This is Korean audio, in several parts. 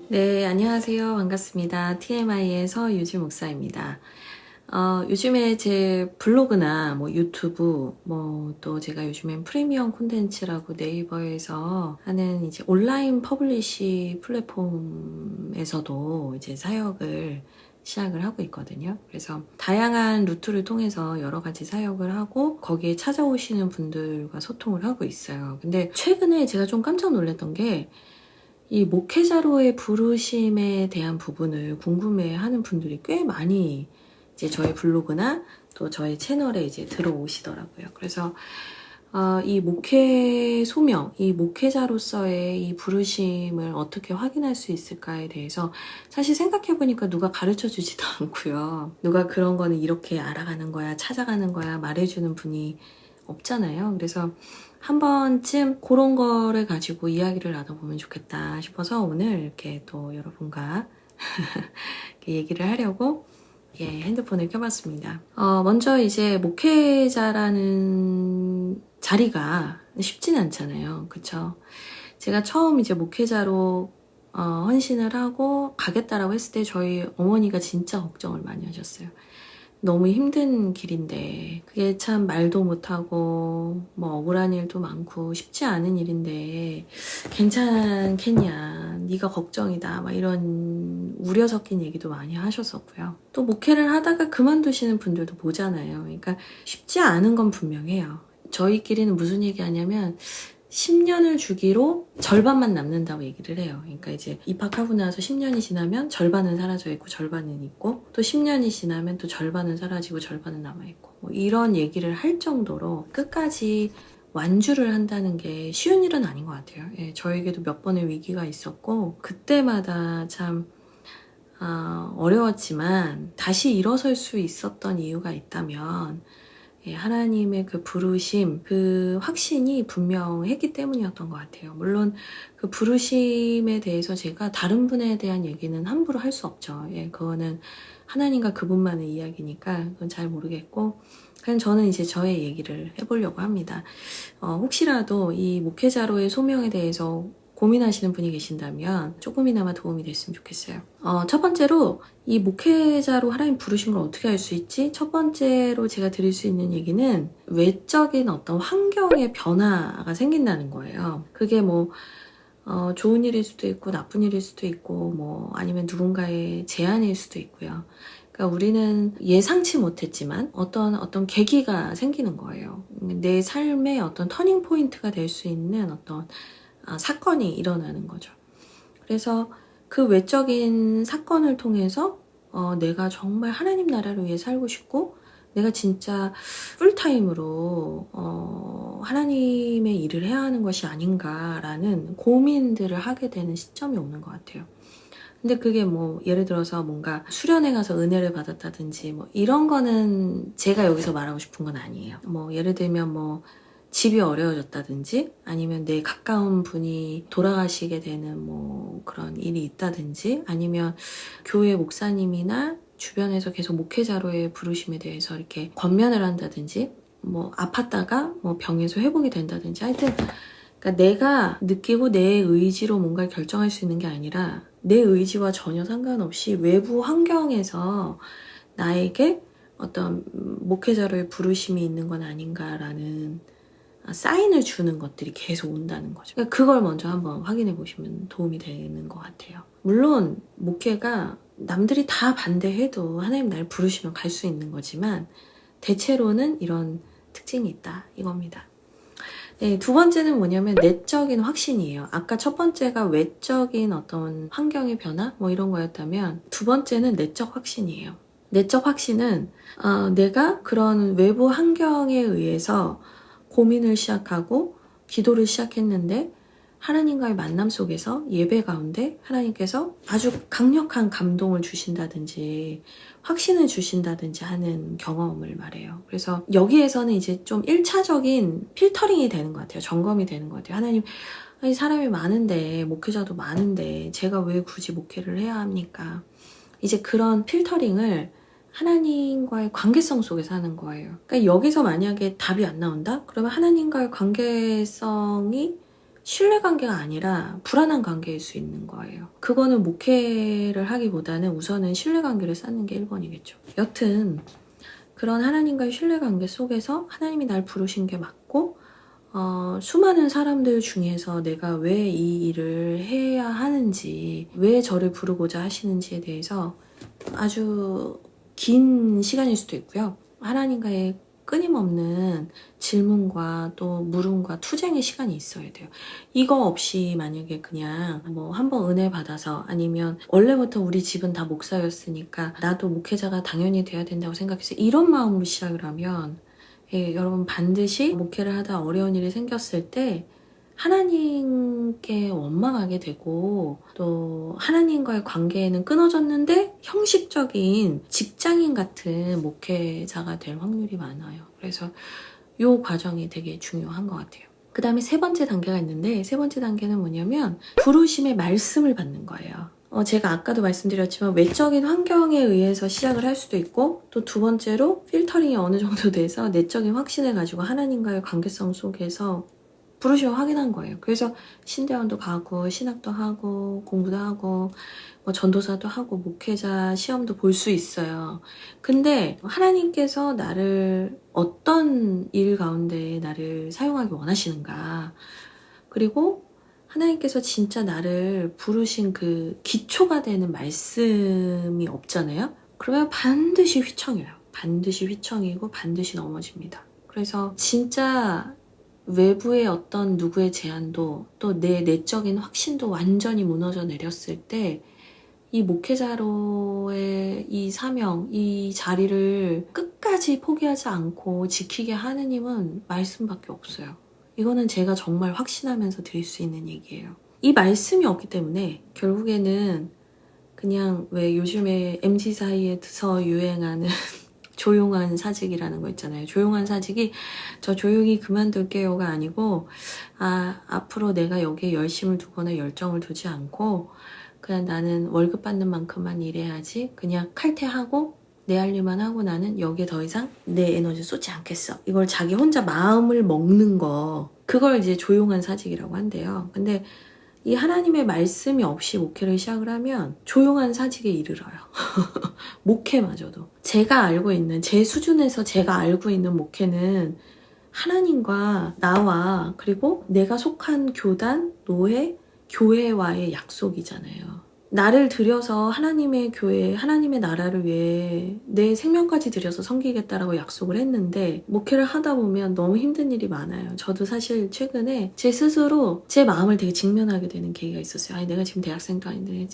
네, 안녕하세요. 반갑습니다. TMI의 서유주 목사입니다. 요즘에 제 블로그나 뭐 유튜브, 또 제가 요즘엔 프리미엄 콘텐츠라고 네이버에서 하는 이제 온라인 퍼블리시 플랫폼에서도 이제 사역을 시작을 하고 있거든요. 그래서 다양한 루트를 통해서 여러 가지 사역을 하고 거기에 찾아오시는 분들과 소통을 하고 있어요. 근데 최근에 제가 좀 깜짝 놀랐던 게 이 목회자로의 부르심에 대한 부분을 궁금해하는 분들이 꽤 많이 이제 저의 블로그나 또 저의 채널에 이제 들어오시더라고요. 그래서 이 목회 소명, 이 목회자로서의 이 부르심을 어떻게 확인할 수 있을까에 대해서 사실 생각해보니까 누가 가르쳐 주지도 않고요. 누가 그런 거는 이렇게 알아가는 거야, 찾아가는 거야 말해주는 분이 없잖아요. 그래서 한 번쯤 그런 거를 가지고 이야기를 나눠보면 좋겠다 싶어서 오늘 이렇게 또 여러분과 이렇게 얘기를 하려고 핸드폰을 켜봤습니다. 먼저 이제 목회자라는 자리가 쉽진 않잖아요. 그쵸? 제가 처음 이제 목회자로 헌신을 하고 가겠다라고 했을 때 저희 어머니가 진짜 걱정을 많이 하셨어요. 너무 힘든 길인데 그게 참 말도 못하고 뭐 억울한 일도 많고 쉽지 않은 일인데 괜찮겠냐, 네가 걱정이다, 막 이런 우려 섞인 얘기도 많이 하셨었고요. 또 목회를 하다가 그만두시는 분들도 보잖아요. 그러니까 쉽지 않은 건 분명해요. 저희끼리는 무슨 얘기 하냐면 10년을 주기로 절반만 남는다고 얘기를 해요. 그러니까 이제 입학하고 나서 10년이 지나면 절반은 사라져 있고 절반은 있고, 또 10년이 지나면 또 절반은 사라지고 절반은 남아있고, 뭐 이런 얘기를 할 정도로 끝까지 완주를 한다는 게 쉬운 일은 아닌 것 같아요. 저에게도 몇 번의 위기가 있었고 그때마다 참 어려웠지만 다시 일어설 수 있었던 이유가 있다면 하나님의 그 부르심, 그 확신이 분명했기 때문이었던 것 같아요. 물론 그 부르심에 대해서 제가 다른 분에 대한 얘기는 함부로 할 수 없죠. 그거는 하나님과 그분만의 이야기니까 그건 잘 모르겠고, 그냥 저는 이제 저의 얘기를 해보려고 합니다. 혹시라도 이 목회자로의 소명에 대해서 고민하시는 분이 계신다면 조금이나마 도움이 됐으면 좋겠어요. 첫 번째로 이 목회자로 하나님 부르신 걸 어떻게 알 수 있지? 첫 번째로 제가 드릴 수 있는 얘기는 외적인 어떤 환경의 변화가 생긴다는 거예요. 그게 뭐 좋은 일일 수도 있고 나쁜 일일 수도 있고 뭐 아니면 누군가의 제안일 수도 있고요. 그러니까 우리는 예상치 못했지만 어떤 계기가 생기는 거예요. 내 삶의 어떤 터닝 포인트가 될 수 있는 어떤 사건이 일어나는 거죠. 그래서 그 외적인 사건을 통해서 내가 정말 하나님 나라를 위해 살고 싶고 내가 진짜 풀타임으로 하나님의 일을 해야 하는 것이 아닌가라는 고민들을 하게 되는 시점이 오는 것 같아요. 근데 그게 뭐 예를 들어서 뭔가 수련회 가서 은혜를 받았다든지 뭐 이런 거는 제가 여기서 말하고 싶은 건 아니에요. 뭐 예를 들면 뭐 집이 어려워졌다든지 아니면 내 가까운 분이 돌아가시게 되는 뭐 그런 일이 있다든지 아니면 교회 목사님이나 주변에서 계속 목회자로의 부르심에 대해서 이렇게 권면을 한다든지 뭐 아팠다가 뭐 병에서 회복이 된다든지 하여튼 그러니까 내가 느끼고 내 의지로 뭔가를 결정할 수 있는 게 아니라 내 의지와 전혀 상관없이 외부 환경에서 나에게 어떤 목회자로의 부르심이 있는 건 아닌가라는 사인을 주는 것들이 계속 온다는 거죠. 그러니까 그걸 먼저 한번 확인해 보시면 도움이 되는 것 같아요. 물론 목회가 남들이 다 반대해도 하나님 날 부르시면 갈 수 있는 거지만 대체로는 이런 특징이 있다 이겁니다. 두 번째는 뭐냐면 내적인 확신이에요. 아까 첫 번째가 외적인 어떤 환경의 변화 뭐 이런 거였다면 두 번째는 내적 확신이에요. 내적 확신은 내가 그런 외부 환경에 의해서 고민을 시작하고 기도를 시작했는데 하나님과의 만남 속에서 예배 가운데 하나님께서 아주 강력한 감동을 주신다든지 확신을 주신다든지 하는 경험을 말해요. 그래서 여기에서는 이제 좀 1차적인 필터링이 되는 것 같아요. 점검이 되는 것 같아요. 하나님, 아니 사람이 많은데 목회자도 많은데 제가 왜 굳이 목회를 해야 합니까? 이제 그런 필터링을 하나님과의 관계성 속에서 하는 거예요. 그러니까 여기서 만약에 답이 안 나온다? 그러면 하나님과의 관계성이 신뢰관계가 아니라 불안한 관계일 수 있는 거예요. 그거는 목회를 하기보다는 우선은 신뢰관계를 쌓는 게 1번이겠죠. 여튼 그런 하나님과의 신뢰관계 속에서 하나님이 날 부르신 게 맞고 수많은 사람들 중에서 내가 왜 이 일을 해야 하는지, 왜 저를 부르고자 하시는지에 대해서 아주 긴 시간일 수도 있고요. 하나님과의 끊임없는 질문과 또 물음과 투쟁의 시간이 있어야 돼요. 이거 없이 만약에 그냥 뭐 한번 은혜 받아서 아니면 원래부터 우리 집은 다 목사였으니까 나도 목회자가 당연히 돼야 된다고 생각해서 이런 마음으로 시작을 하면 여러분 반드시 목회를 하다 어려운 일이 생겼을 때 하나님께 원망하게 되고 또 하나님과의 관계는 끊어졌는데 형식적인 직장인 같은 목회자가 될 확률이 많아요. 그래서 이 과정이 되게 중요한 것 같아요. 그 다음에 3번째 단계가 있는데 3번째 단계는 뭐냐면 부르심의 말씀을 받는 거예요. 제가 아까도 말씀드렸지만 외적인 환경에 의해서 시작을 할 수도 있고 또 2번째로 필터링이 어느 정도 돼서 내적인 확신을 가지고 하나님과의 관계성 속에서 부르심을 확인한 거예요. 그래서 신대원도 가고 신학도 하고 공부도 하고 뭐 전도사도 하고 목회자 시험도 볼 수 있어요. 근데 하나님께서 나를 어떤 일 가운데 나를 사용하기 원하시는가, 그리고 하나님께서 진짜 나를 부르신 그 기초가 되는 말씀이 없잖아요. 그러면 반드시 휘청여요. 반드시 휘청이고 반드시 넘어집니다. 그래서 진짜 외부의 어떤 누구의 제안도 또 내 내적인 확신도 완전히 무너져 내렸을 때 이 목회자로의 이 사명, 이 자리를 끝까지 포기하지 않고 지키게 하는 힘은 말씀밖에 없어요. 이거는 제가 정말 확신하면서 드릴 수 있는 얘기예요. 이 말씀이 없기 때문에 결국에는 그냥 왜 요즘에 MZ 사이에서 유행하는 조용한 사직이라는 거 있잖아요. 조용한 사직이 저 조용히 그만둘게요가 아니고 앞으로 내가 여기에 열심을 두거나 열정을 두지 않고 그냥 나는 월급 받는 만큼만 일해야지, 그냥 칼퇴하고 내 할 일만 하고 나는 여기에 더 이상 내 에너지 쏟지 않겠어. 이걸 자기 혼자 마음을 먹는 거, 그걸 이제 조용한 사직이라고 한대요. 근데 이 하나님의 말씀이 없이 목회를 시작을 하면 조용한 사직에 이르러요. 목회마저도. 제가 알고 있는, 제 수준에서 제가 알고 있는 목회는 하나님과 나와 그리고 내가 속한 교단, 노회, 교회와의 약속이잖아요. 나를 들여서 하나님의 교회, 하나님의 나라를 위해 내 생명까지 들여서 섬기겠다라고 약속을 했는데 목회를 하다 보면 너무 힘든 일이 많아요. 저도 사실 최근에 제 스스로 제 마음을 되게 직면하게 되는 계기가 있었어요. 아니, 내가 지금 대학생도 아닌데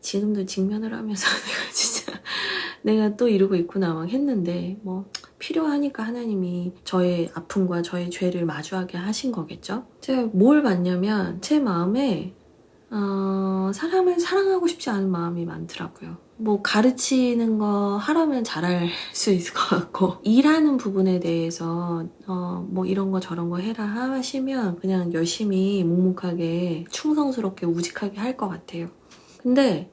지금도 직면을 하면서 내가 진짜 내가 또 이러고 있구나 막 했는데 뭐 필요하니까 하나님이 저의 아픔과 저의 죄를 마주하게 하신 거겠죠. 제가 뭘 봤냐면 제 마음에 사람을 사랑하고 싶지 않은 마음이 많더라고요. 뭐 가르치는 거 하라면 잘할 수 있을 것 같고 일하는 부분에 대해서 뭐 이런 거 저런 거 해라 하시면 그냥 열심히 묵묵하게 충성스럽게 우직하게 할 것 같아요. 근데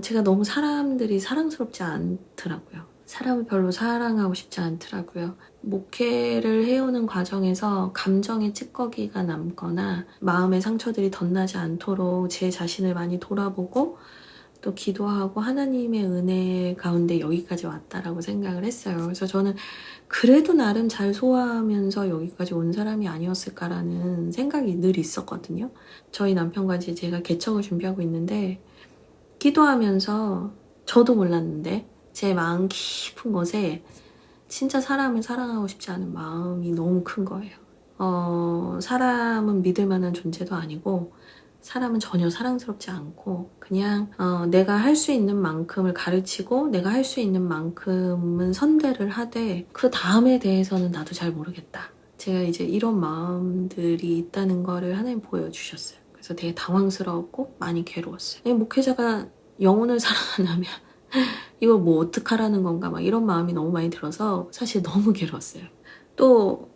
제가 너무 사람들이 사랑스럽지 않더라고요. 사람을 별로 사랑하고 싶지 않더라고요. 목회를 해오는 과정에서 감정의 찌꺼기가 남거나 마음의 상처들이 덧나지 않도록 제 자신을 많이 돌아보고 또 기도하고 하나님의 은혜 가운데 여기까지 왔다라고 생각을 했어요. 그래서 저는 그래도 나름 잘 소화하면서 여기까지 온 사람이 아니었을까라는 생각이 늘 있었거든요. 저희 남편과 이제 제가 개척을 준비하고 있는데 기도하면서 저도 몰랐는데 제 마음 깊은 곳에 진짜 사람을 사랑하고 싶지 않은 마음이 너무 큰 거예요. 사람은 믿을 만한 존재도 아니고 사람은 전혀 사랑스럽지 않고 그냥 내가 할 수 있는 만큼을 가르치고 내가 할 수 있는 만큼은 선대를 하되 그 다음에 대해서는 나도 잘 모르겠다. 제가 이제 이런 마음들이 있다는 거를 하나님 보여주셨어요. 그래서 되게 당황스러웠고 많이 괴로웠어요. 목회자가 영혼을 사랑한다면 이거 뭐 어떡하라는 건가 막 이런 마음이 너무 많이 들어서 사실 너무 괴로웠어요. 또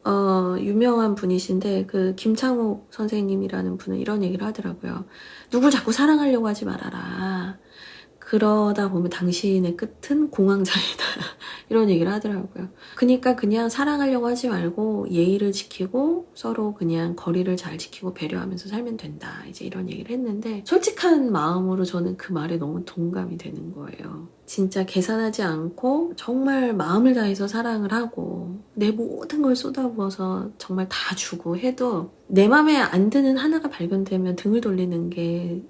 유명한 분이신데 그 김창옥 선생님이라는 분은 이런 얘기를 하더라고요. 누굴 자꾸 사랑하려고 하지 말아라. 그러다 보면 당신의 끝은 공황장애다. 이런 얘기를 하더라고요. 그러니까 그냥 사랑하려고 하지 말고 예의를 지키고 서로 그냥 거리를 잘 지키고 배려하면서 살면 된다. 이제 이런 얘기를 했는데 솔직한 마음으로 저는 그 말에 너무 동감이 되는 거예요. 진짜 계산하지 않고 정말 마음을 다해서 사랑을 하고 내 모든 걸 쏟아부어서 정말 다 주고 해도 내 맘에 안 드는 하나가 발견되면 등을 돌리는 게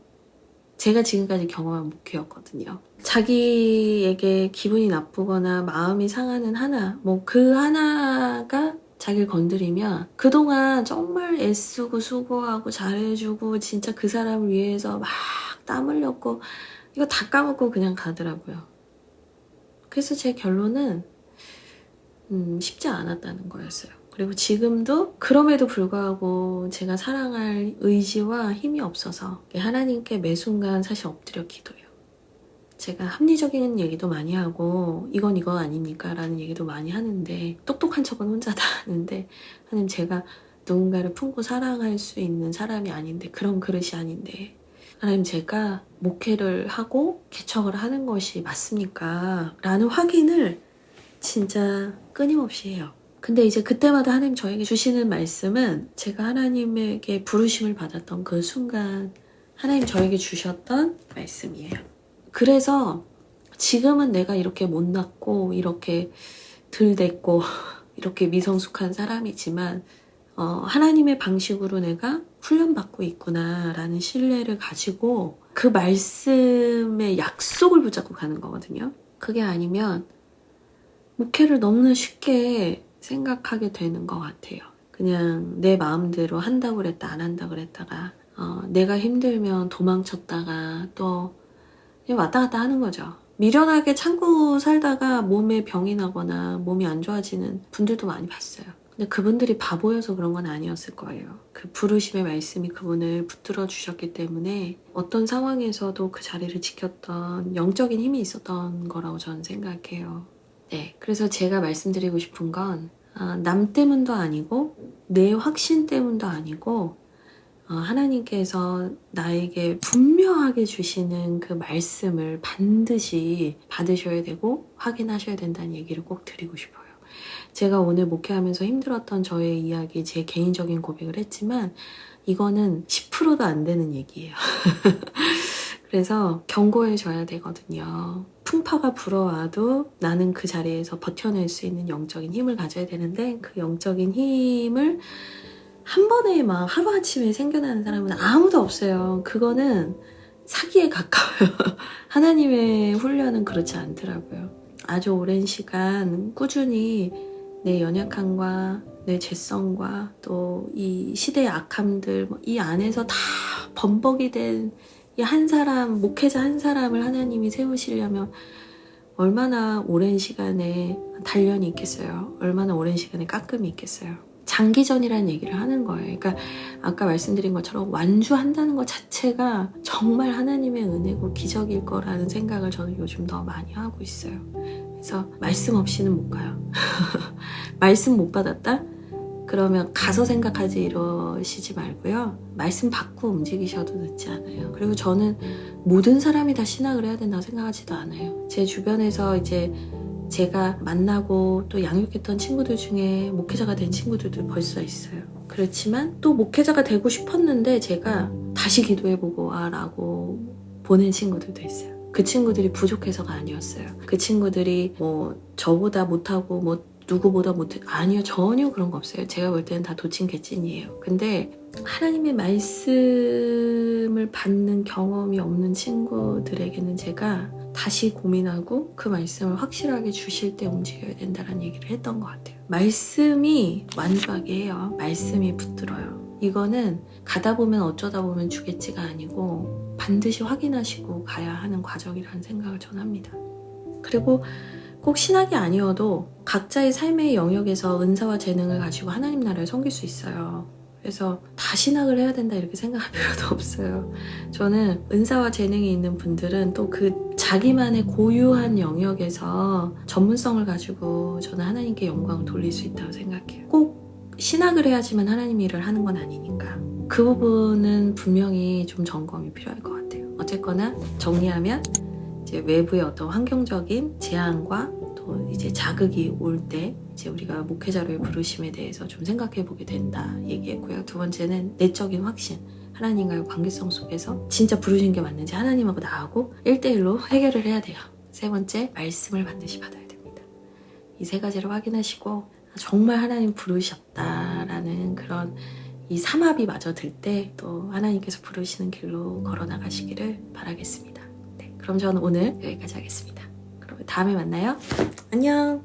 제가 지금까지 경험한 목표였거든요. 자기에게 기분이 나쁘거나 마음이 상하는 하나, 뭐 그 하나가 자기를 건드리면 그동안 정말 애쓰고 수고하고 잘해주고 진짜 그 사람을 위해서 막 땀 흘렸고 이거 다 까먹고 그냥 가더라고요. 그래서 제 결론은 쉽지 않았다는 거였어요. 그리고 지금도 그럼에도 불구하고 제가 사랑할 의지와 힘이 없어서 하나님께 매 순간 사실 엎드려 기도해요. 제가 합리적인 얘기도 많이 하고 이건 이거 아닙니까? 라는 얘기도 많이 하는데 똑똑한 척은 혼자 다 하는데 하나님 제가 누군가를 품고 사랑할 수 있는 사람이 아닌데 그런 그릇이 아닌데 하나님 제가 목회를 하고 개척을 하는 것이 맞습니까? 라는 확인을 진짜 끊임없이 해요. 근데 이제 그때마다 하나님 저에게 주시는 말씀은 제가 하나님에게 부르심을 받았던 그 순간 하나님 저에게 주셨던 말씀이에요. 그래서 지금은 내가 이렇게 못났고 이렇게 덜됐고 이렇게 미성숙한 사람이지만 하나님의 방식으로 내가 훈련받고 있구나 라는 신뢰를 가지고 그 말씀의 약속을 붙잡고 가는 거거든요. 그게 아니면 목회를 너무나 쉽게 생각하게 되는 것 같아요. 그냥 내 마음대로 한다고 그랬다 안 한다고 그랬다가 내가 힘들면 도망쳤다가 또 그냥 왔다 갔다 하는 거죠. 미련하게 참고 살다가 몸에 병이 나거나 몸이 안 좋아지는 분들도 많이 봤어요. 근데 그분들이 바보여서 그런 건 아니었을 거예요. 그 부르심의 말씀이 그분을 붙들어 주셨기 때문에 어떤 상황에서도 그 자리를 지켰던 영적인 힘이 있었던 거라고 저는 생각해요. 네, 그래서 제가 말씀드리고 싶은 건 남 때문도 아니고 내 확신 때문도 아니고 하나님께서 나에게 분명하게 주시는 그 말씀을 반드시 받으셔야 되고 확인하셔야 된다는 얘기를 꼭 드리고 싶어요. 제가 오늘 목회하면서 힘들었던 저의 이야기, 제 개인적인 고백을 했지만 이거는 10%도 안 되는 얘기예요. 그래서 경고해줘야 되거든요. 풍파가 불어와도 나는 그 자리에서 버텨낼 수 있는 영적인 힘을 가져야 되는데 그 영적인 힘을 한 번에 막 하루아침에 생겨나는 사람은 아무도 없어요. 그거는 사기에 가까워요. 하나님의 훈련은 그렇지 않더라고요. 아주 오랜 시간 꾸준히 내 연약함과 내 죄성과 또 이 시대의 악함들 이 안에서 다 범벅이 된 이 한 사람, 목회자 한 사람을 하나님이 세우시려면 얼마나 오랜 시간에 단련이 있겠어요. 얼마나 오랜 시간에 깎음이 있겠어요. 장기전이라는 얘기를 하는 거예요. 그러니까 아까 말씀드린 것처럼 완주한다는 것 자체가 정말 하나님의 은혜고 기적일 거라는 생각을 저는 요즘 더 많이 하고 있어요. 그래서 말씀 없이는 못 가요. 말씀 못 받았다? 그러면 가서 생각하지 이러시지 말고요. 말씀 받고 움직이셔도 늦지 않아요. 그리고 저는 모든 사람이 다 신학을 해야 된다고 생각하지도 않아요. 제 주변에서 이제 제가 만나고 또 양육했던 친구들 중에 목회자가 된 친구들도 벌써 있어요. 그렇지만 또 목회자가 되고 싶었는데 제가 다시 기도해보고 와라고 보낸 친구들도 있어요. 그 친구들이 부족해서가 아니었어요. 그 친구들이 뭐 저보다 못하고 뭐 누구보다 못해 아니요, 전혀 그런 거 없어요. 제가 볼 때는 다 도찐개찐이에요. 근데 하나님의 말씀을 받는 경험이 없는 친구들에게는 제가 다시 고민하고 그 말씀을 확실하게 주실 때 움직여야 된다는 얘기를 했던 것 같아요. 말씀이 완주하게 해요. 말씀이 붙들어요. 이거는 가다 보면 어쩌다 보면 주겠지가 아니고 반드시 확인하시고 가야 하는 과정이라는 생각을 저는 합니다. 그리고 꼭 신학이 아니어도 각자의 삶의 영역에서 은사와 재능을 가지고 하나님 나라를 섬길 수 있어요. 그래서 다 신학을 해야 된다 이렇게 생각할 필요도 없어요. 저는 은사와 재능이 있는 분들은 또 그 자기만의 고유한 영역에서 전문성을 가지고 저는 하나님께 영광을 돌릴 수 있다고 생각해요. 꼭 신학을 해야지만 하나님 일을 하는 건 아니니까. 그 부분은 분명히 좀 점검이 필요할 것 같아요. 어쨌거나 정리하면 이제 이제 외부의 어떤 환경적인 제한과 또 이제 자극이 올 때 이제 우리가 목회자로의 부르심에 대해서 좀 생각해 보게 된다 얘기했고요. 두 번째는 내적인 확신. 하나님과의 관계성 속에서 진짜 부르신 게 맞는지 하나님하고 나하고 1대1로 해결을 해야 돼요. 세 번째, 말씀을 반드시 받아야 됩니다. 이 세 가지를 확인하시고 정말 하나님 부르셨다라는 그런 이 삼합이 마저 들 때 또 하나님께서 부르시는 길로 걸어 나가시기를 바라겠습니다. 네, 그럼 저는 오늘 여기까지 하겠습니다. 그러면 다음에 만나요. 안녕.